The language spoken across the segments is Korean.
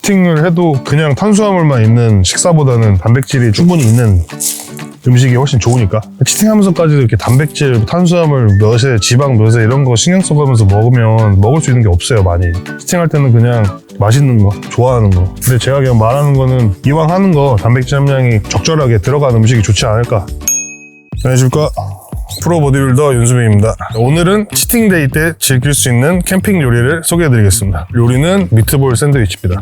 치팅을 해도 그냥 탄수화물만 있는 식사보다는 단백질이 충분히 있는 음식이 훨씬 좋으니까. 치팅하면서까지도 이렇게 단백질, 탄수화물 몇에, 지방 몇에 이런 거 신경 써가면서 먹으면 먹을 수 있는 게 없어요, 많이. 치팅할 때는 그냥 맛있는 거, 좋아하는 거. 근데 제가 그냥 말하는 거는 이왕 하는 거 단백질 함량이 적절하게 들어간 음식이 좋지 않을까. 안녕하십니까. 프로 보디빌더 윤수빈입니다. 오늘은 치팅데이 때 즐길 수 있는 캠핑 요리를 소개해드리겠습니다. 요리는 미트볼 샌드위치입니다.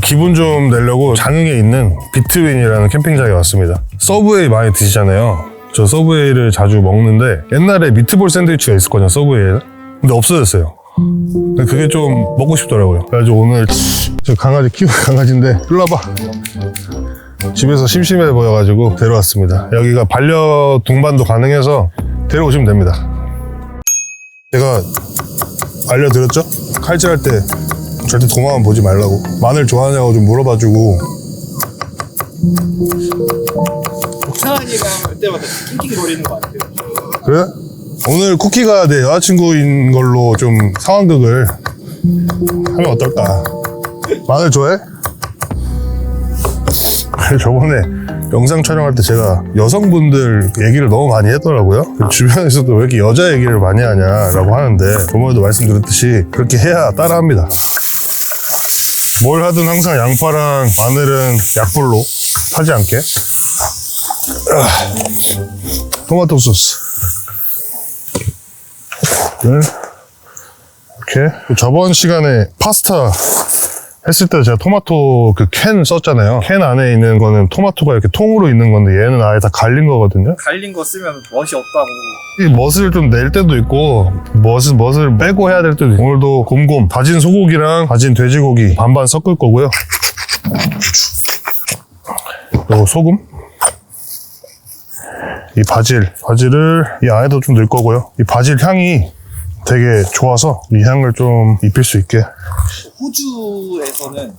기분 좀 내려고 장흥에 있는 비트윈이라는 캠핑장에 왔습니다. 서브웨이 많이 드시잖아요. 저 서브웨이를 자주 먹는데 옛날에 미트볼 샌드위치가 있었거든요, 서브웨이에. 근데 없어졌어요. 그게 좀 먹고 싶더라고요. 그래가지고 오늘 저 강아지 키우는 강아지인데 일로 와봐. 집에서 심심해 보여가지고 데려왔습니다. 여기가 반려동반도 가능해서 데려오시면 됩니다. 제가 알려드렸죠? 칼질할 때 절대 도마만 보지 말라고. 마늘 좋아하냐고 좀 물어봐주고. 옥상이가 그때마다 킹킹 거리는 거 같아요. 그래? 오늘 쿠키가 내 여자친구인 걸로 좀 상황극을 하면 어떨까? 마늘 좋아해? 저번에 영상 촬영할 때 제가 여성분들 얘기를 너무 많이 했더라고요. 주변에서도 왜 이렇게 여자 얘기를 많이 하냐라고 하는데 저번에도 말씀드렸듯이 그렇게 해야 따라합니다. 뭘 하든 항상 양파랑 마늘은 약불로 타지 않게. 토마토 소스 이렇게. 저번 시간에 파스타 했을 때 제가 토마토 그 캔 썼잖아요. 캔 안에 있는 거는 토마토가 이렇게 통으로 있는 건데 얘는 아예 다 갈린 거거든요. 갈린 거 쓰면 멋이 없다고. 이 멋을 좀 낼 때도 있고 멋을 빼고 해야 될 때도 있고. 오늘도 곰곰 다진 소고기랑 다진 돼지고기 반반 섞을 거고요. 그리고 소금, 이 바질을 이 안에도 좀 넣을 거고요. 이 바질 향이 되게 좋아서 이 향을 좀 입힐 수 있게. 호주에서는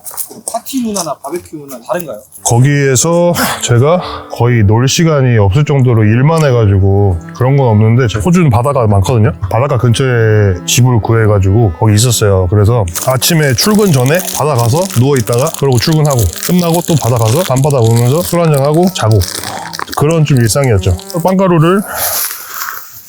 파티 문화나 바베큐 문화 다른가요? 거기에서 제가 거의 놀 시간이 없을 정도로 일만 해가지고 그런 건 없는데, 호주는 바다가 많거든요. 바닷가 근처에 집을 구해가지고 거기 있었어요. 그래서 아침에 출근 전에 바다 가서 누워있다가 그러고 출근하고 끝나고 또 바다 가서 밤바다 보면서 술 한잔하고 자고, 그런 좀 일상이었죠. 빵가루를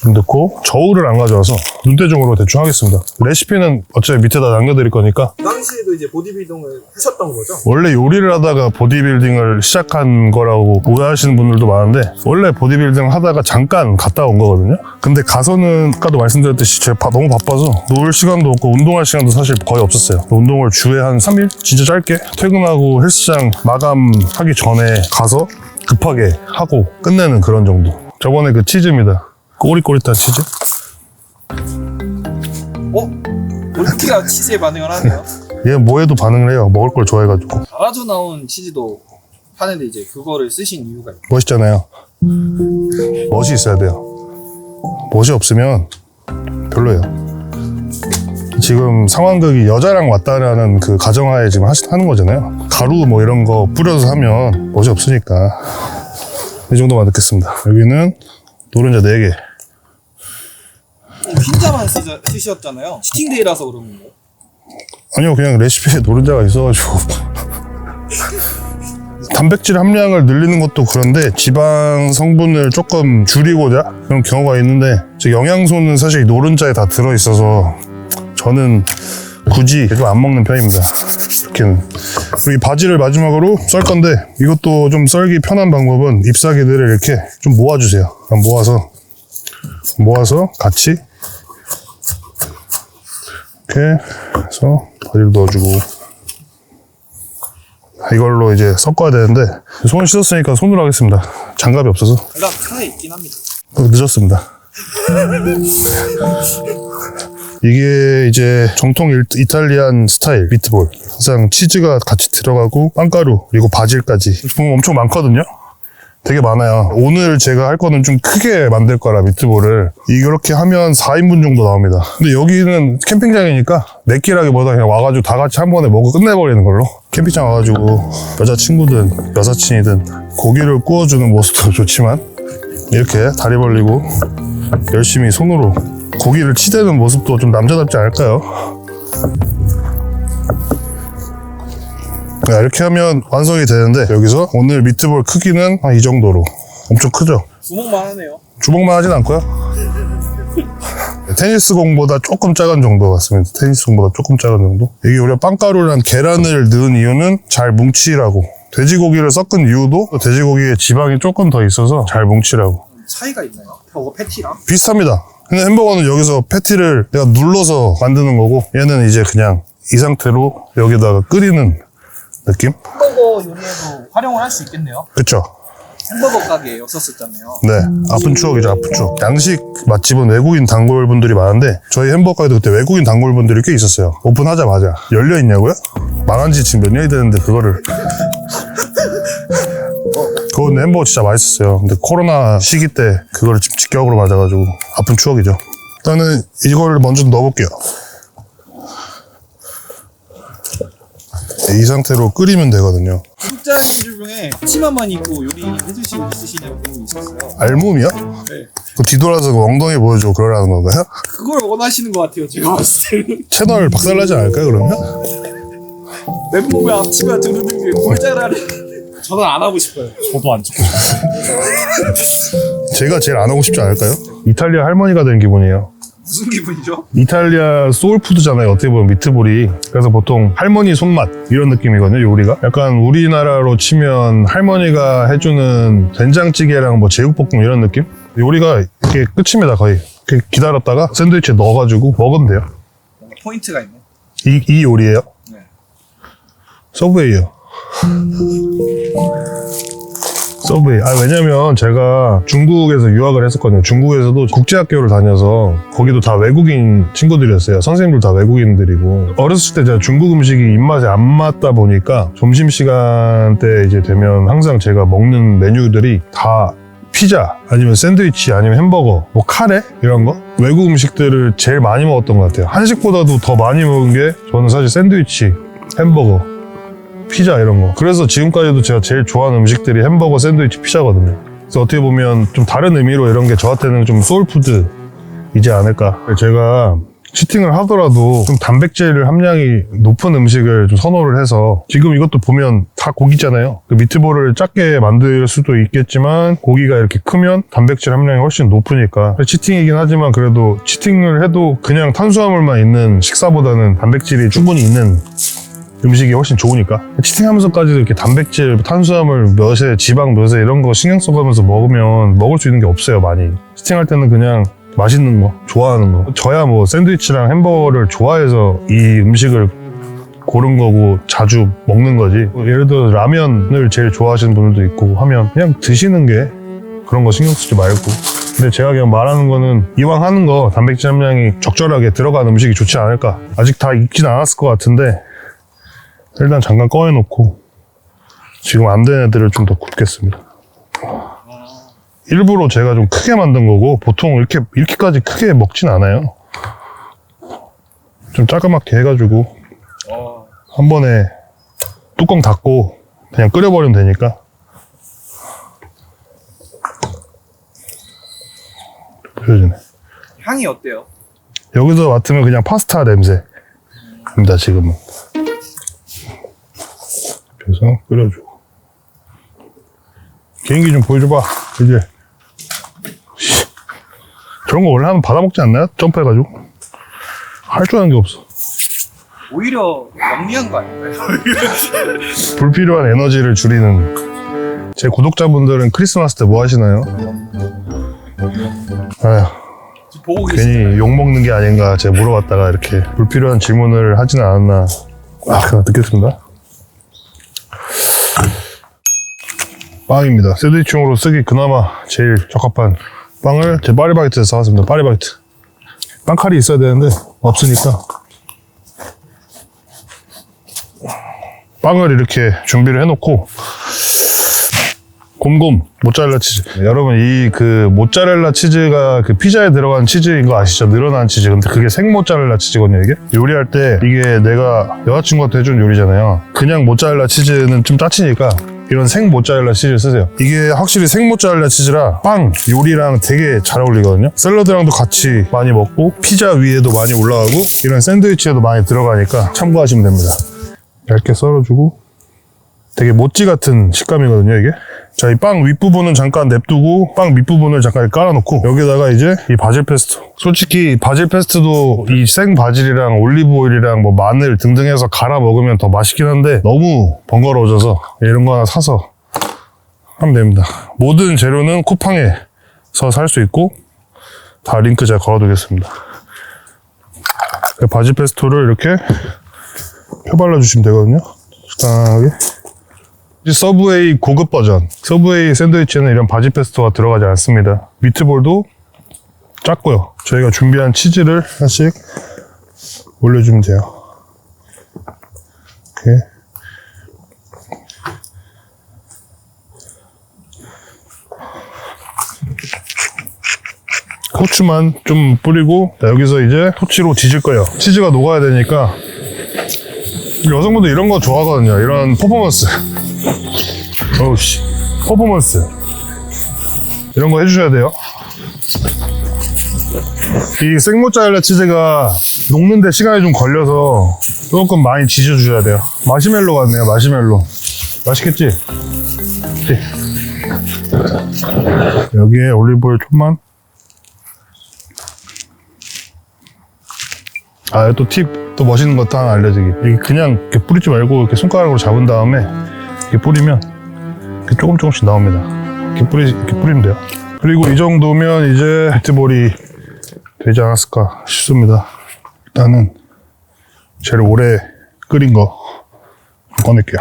좀 넣고 저울을 안 가져와서 눈대중으로 대충 하겠습니다. 레시피는 어차피 밑에다 남겨드릴 거니까. 그 당시에도 이제 보디빌딩을 하셨던 거죠? 원래 요리를 하다가 보디빌딩을 시작한 거라고 오해하시는 분들도 많은데, 원래 보디빌딩 하다가 잠깐 갔다 온 거거든요. 근데 가서는 아까도 말씀드렸듯이 제가 너무 바빠서 놀 시간도 없고 운동할 시간도 사실 거의 없었어요. 운동을 주에 한 3일? 진짜 짧게 퇴근하고 헬스장 마감하기 전에 가서 급하게 하고 끝내는 그런 정도. 저번에 그 치즈입니다. 꼬릿꼬릿한 치즈. 올키가 치즈에 반응을 하네요. 얘는 뭐해도 반응을 해요. 먹을 걸 좋아해가지고. 갈아져 나온 치즈도 파는데 이제 그거를 쓰신 이유가 있나요? 멋있잖아요. 멋이 있어야 돼요. 멋이 없으면 별로예요. 지금 상황극이 여자랑 왔다라는 그 가정하에 지금 하는 거잖아요. 가루 뭐 이런 거 뿌려서 하면 멋이 없으니까. 이 정도만 넣겠습니다. 여기는 노른자 4개. 흰자만 쓰셨잖아요. 치팅데이라서 그런 건가요? 아니요, 그냥 레시피에 노른자가 있어가지고. 단백질 함량을 늘리는 것도 그런데 지방 성분을 조금 줄이고자 그런 경우가 있는데, 영양소는 사실 노른자에 다 들어있어서 저는 굳이 좀 안 먹는 편입니다. 이렇게는. 그리고 이 바지를 마지막으로 썰 건데, 이것도 좀 썰기 편한 방법은 잎사귀들을 이렇게 좀 모아주세요. 모아서 같이 이렇게 해서 바지를 넣어주고, 이걸로 이제 섞어야 되는데 손을 씻었으니까 손으로 하겠습니다. 장갑이 없어서. 장갑 하나 있긴 합니다. 늦었습니다. 이게 이제 정통 이탈리안 스타일 미트볼. 항상 치즈가 같이 들어가고 빵가루 그리고 바질까지 보면 엄청 많거든요. 되게 많아요. 오늘 제가 할 거는 좀 크게 만들 거라 미트볼을. 이렇게 하면 4인분 정도 나옵니다. 근데 여기는 캠핑장이니까 내끼라기보다 그냥 와가지고 다 같이 한 번에 먹고 끝내버리는 걸로. 캠핑장 와가지고 여자친구든 여사친이든 고기를 구워주는 모습도 좋지만 이렇게 다리 벌리고 열심히 손으로 고기를 치대는 모습도 좀 남자답지 않을까요? 네, 이렇게 하면 완성이 되는데 여기서 오늘 미트볼 크기는 한 이 정도로 엄청 크죠? 구멍만 하네요. 주먹만 하진 않고요. 테니스 공보다 조금 작은 정도 같습니다. 테니스 공보다 조금 작은 정도. 이게 우리가 빵가루랑 계란을 넣은 이유는 잘 뭉치라고. 돼지고기를 섞은 이유도 돼지고기에 지방이 조금 더 있어서 잘 뭉치라고. 차이가 있나요? 버거 패티랑? 비슷합니다. 근데 햄버거는 여기서 패티를 내가 눌러서 만드는 거고 얘는 이제 그냥 이 상태로 여기다가 끓이는 느낌? 햄버거 요리에도 활용을 할 수 있겠네요. 그쵸? 햄버거 가게에 였었잖아요. 네, 아픈 추억이죠, 아픈 추억. 양식 맛집은 외국인 단골분들이 많은데 저희 햄버거에도 그때 외국인 단골분들이 꽤 있었어요. 오픈하자마자 열려있냐고요? 망한 지 지금 몇 년이 됐는데 그거를 그건 햄버거 진짜 맛있었어요. 근데 코로나 시기 때 그거를 직격으로 맞아가지고 아픈 추억이죠. 일단은 이걸 먼저 넣어볼게요. 이 상태로 끓이면 되거든요. 구독자님들 중에 치마만 입고 요리 해주시는 분이 있었어요. 알몸이요? 네. 그 뒤돌아서 그 엉덩이 보여주고 그러라는 건가요? 그걸 원하시는 것 같아요, 제가 봤을 때. 채널 박살나지 않을까요, 그러면? 맨몸에 앞치마 두르는 게 꼴짜라를. 저는 안 하고 싶어요. 저도 안 찍고 싶어요. 제가 제일 안 하고 싶지 않을까요? 이탈리아 할머니가 된 기분이에요. 무슨 기분이죠? 이탈리아 소울푸드잖아요, 어떻게 보면 미트볼이. 그래서 보통 할머니 손맛 이런 느낌이거든요, 요리가. 약간 우리나라로 치면 할머니가 해주는 된장찌개랑 뭐 제육볶음 이런 느낌? 요리가 이렇게 끝입니다, 거의. 이렇게 기다렸다가 샌드위치에 넣어가지고 먹으면 돼요. 뭔가 포인트가 있네. 이 요리예요. 네. 서브웨이요. 서브웨이. 왜냐면 제가 중국에서 유학을 했었거든요. 중국에서도 국제학교를 다녀서 거기도 다 외국인 친구들이었어요. 선생님들 다 외국인들이고. 어렸을 때 제가 중국 음식이 입맛에 안 맞다 보니까 점심시간 때 이제 되면 항상 제가 먹는 메뉴들이 다 피자, 아니면 샌드위치, 아니면 햄버거, 뭐 카레? 이런 거? 외국 음식들을 제일 많이 먹었던 것 같아요. 한식보다도 더 많이 먹은 게 저는 사실 샌드위치, 햄버거, 피자 이런 거. 그래서 지금까지도 제가 제일 좋아하는 음식들이 햄버거, 샌드위치, 피자거든요. 그래서 어떻게 보면 좀 다른 의미로 이런 게 저한테는 좀 소울푸드이지 않을까. 제가 치팅을 하더라도 좀 단백질 함량이 높은 음식을 좀 선호를 해서 지금 이것도 보면 다 고기잖아요. 그 미트볼을 작게 만들 수도 있겠지만 고기가 이렇게 크면 단백질 함량이 훨씬 높으니까 치팅이긴 하지만 그래도 치팅을 해도 그냥 탄수화물만 있는 식사보다는 단백질이 충분히 있는 음식이 훨씬 좋으니까 치팅하면서까지도 이렇게 단백질, 탄수화물 몇에 지방 몇에 이런 거 신경 써가면서 먹으면 먹을 수 있는 게 없어요, 많이. 치팅할 때는 그냥 맛있는 거, 좋아하는 거. 저야 뭐 샌드위치랑 햄버거를 좋아해서 이 음식을 고른 거고 자주 먹는 거지. 예를 들어 라면을 제일 좋아하시는 분들도 있고 하면 그냥 드시는 게 그런 거 신경 쓰지 말고. 근데 제가 그냥 말하는 거는 이왕 하는 거 단백질 함량이 적절하게 들어간 음식이 좋지 않을까. 아직 다 익진 않았을 것 같은데 일단 잠깐 꺼내놓고 지금 안 된 애들을 좀 더 굽겠습니다. 일부러 제가 좀 크게 만든 거고 보통 이렇게까지 크게 먹진 않아요. 좀 자그맣게 해가지고 한 번에 뚜껑 닫고 그냥 끓여버리면 되니까. 보여주네. 향이 어때요? 여기서 맡으면 그냥 파스타 냄새입니다, 지금은. 그래서 끓여주고. 개인기 좀 보여줘봐, 이제. 저런 거 원래 하면 받아먹지 않나요? 점프해가지고. 할 줄 아는 게 없어. 오히려 영리한 거 아닌가요? 불필요한 에너지를 줄이는. 제 구독자분들은 크리스마스 때 뭐 하시나요? 아휴, 보고 계시나요? 괜히 욕먹는 게 아닌가 제가 물어봤다가 이렇게 불필요한 질문을 하지는 않았나. 그냥 듣겠습니다. 빵입니다. 샌드위치용으로 쓰기 그나마 제일 적합한 빵을 제 파리바게트에서 사왔습니다. 파리바게트. 빵칼이 있어야 되는데 없으니까 빵을 이렇게 준비를 해놓고 곰곰 모짜렐라 치즈. 여러분 이 그 모짜렐라 치즈가 그 피자에 들어간 치즈인 거 아시죠? 늘어난 치즈. 근데 그게 생 모짜렐라 치즈거든요. 이게 요리할 때 이게 내가 여자친구한테 해준 요리잖아요. 그냥 모짜렐라 치즈는 좀 짜치니까 이런 생 모짜렐라 치즈를 쓰세요. 이게 확실히 생 모짜렐라 치즈라 빵 요리랑 되게 잘 어울리거든요. 샐러드랑도 같이 많이 먹고 피자 위에도 많이 올라가고 이런 샌드위치에도 많이 들어가니까 참고하시면 됩니다. 얇게 썰어주고 되게 모찌 같은 식감이거든요, 이게. 자, 이 빵 윗부분은 잠깐 냅두고 빵 밑부분을 잠깐 깔아놓고 여기다가 이제 이 바질 페스토. 솔직히 바질 페스토도 이 생 바질이랑 올리브 오일이랑 뭐 마늘 등등 해서 갈아 먹으면 더 맛있긴 한데 너무 번거로워져서 이런 거 하나 사서 하면 됩니다. 모든 재료는 쿠팡에서 살 수 있고 다 링크 제가 걸어두겠습니다. 바질 페스토를 이렇게 펴발라 주시면 되거든요. 적당하게. 서브웨이 고급 버전. 서브웨이 샌드위치에는 이런 바질 페스토가 들어가지 않습니다. 미트볼도 작고요. 저희가 준비한 치즈를 하나씩 올려주면 돼요. 이렇게. 후추만 좀 뿌리고, 자, 여기서 이제 토치로 뒤질 거예요. 치즈가 녹아야 되니까. 여성분들 이런 거 좋아하거든요. 이런 퍼포먼스. 어우씨. 퍼포먼스. 이런 거 해주셔야 돼요. 이 생모짜렐라 치즈가 녹는데 시간이 좀 걸려서 조금 많이 지져주셔야 돼요. 마시멜로 같네요, 마시멜로. 맛있겠지? 그치? 여기에 올리브오일 좀만. 아, 또 팁, 또 멋있는 것도 하나 알려드리기. 이게 그냥 이렇게 뿌리지 말고 이렇게 손가락으로 잡은 다음에 이렇게 뿌리면 이렇게 조금씩 나옵니다. 이렇게 뿌리면 돼요. 그리고 이 정도면 이제 미트볼이 되지 않았을까 싶습니다. 일단은 제일 오래 끓인 거 꺼낼게요.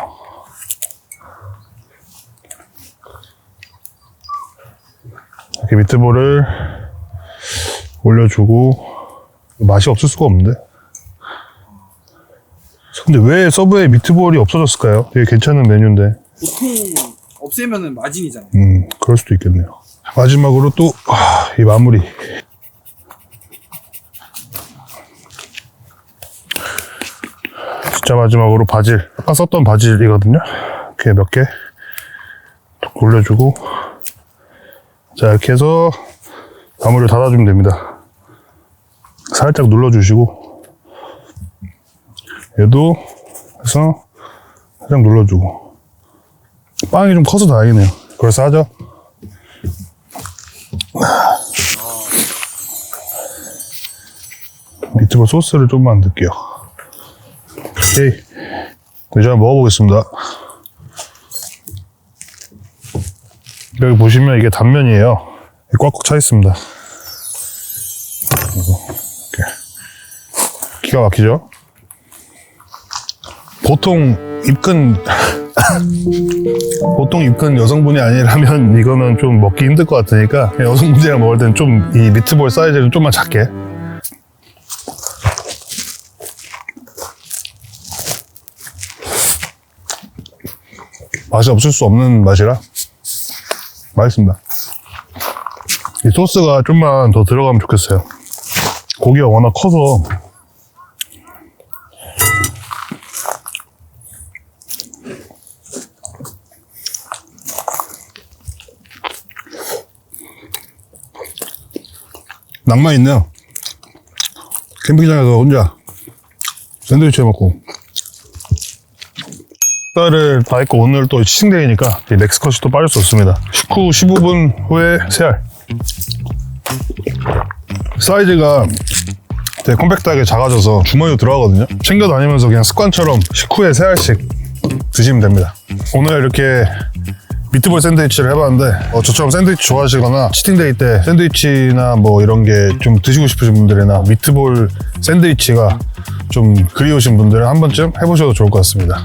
이렇게 미트볼을 올려주고 맛이 없을 수가 없는데. 근데 왜 서브웨이 미트볼이 없어졌을까요? 되게 괜찮은 메뉴인데. 보통 없애면은 마진이잖아요. 그럴 수도 있겠네요. 마지막으로 또 이 마무리. 진짜 마지막으로 바질. 아까 썼던 바질이거든요. 이렇게 몇 개 올려주고, 자, 이렇게 해서 마무리를 닫아주면 됩니다. 살짝 눌러주시고, 얘도 해서 살짝 눌러주고. 빵이 좀 커서 다행이네요. 그럴싸하죠? 미트볼 소스를 좀만 넣을게요. 오케이. 이제 한번 먹어보겠습니다. 여기 보시면 이게 단면이에요. 꽉꽉 차 있습니다. 이렇게. 기가 막히죠? 보통 입큰 여성분이 아니라면 이거는 좀 먹기 힘들 것 같으니까 여성분이랑 먹을 때는 좀 이 미트볼 사이즈를 좀만 작게. 맛이 없을 수 없는 맛이라 맛있습니다. 이 소스가 좀만 더 들어가면 좋겠어요. 고기가 워낙 커서. 낭만 있네요. 캠핑장에서 혼자 샌드위치 해 먹고. 식사를 다 했고 오늘 또 치팅데이니까 넥스컷이 또 빠질 수 없습니다. 식후 15분 후에 세알. 사이즈가 되게 컴팩트하게 작아져서 주머니로 들어가거든요. 챙겨 다니면서 그냥 습관처럼 식후에 세알씩 드시면 됩니다. 오늘 이렇게 미트볼 샌드위치를 해봤는데 저처럼 샌드위치 좋아하시거나 치팅데이 때 샌드위치나 뭐 이런 게 좀 드시고 싶으신 분들이나 미트볼 샌드위치가 좀 그리우신 분들은 한 번쯤 해보셔도 좋을 것 같습니다.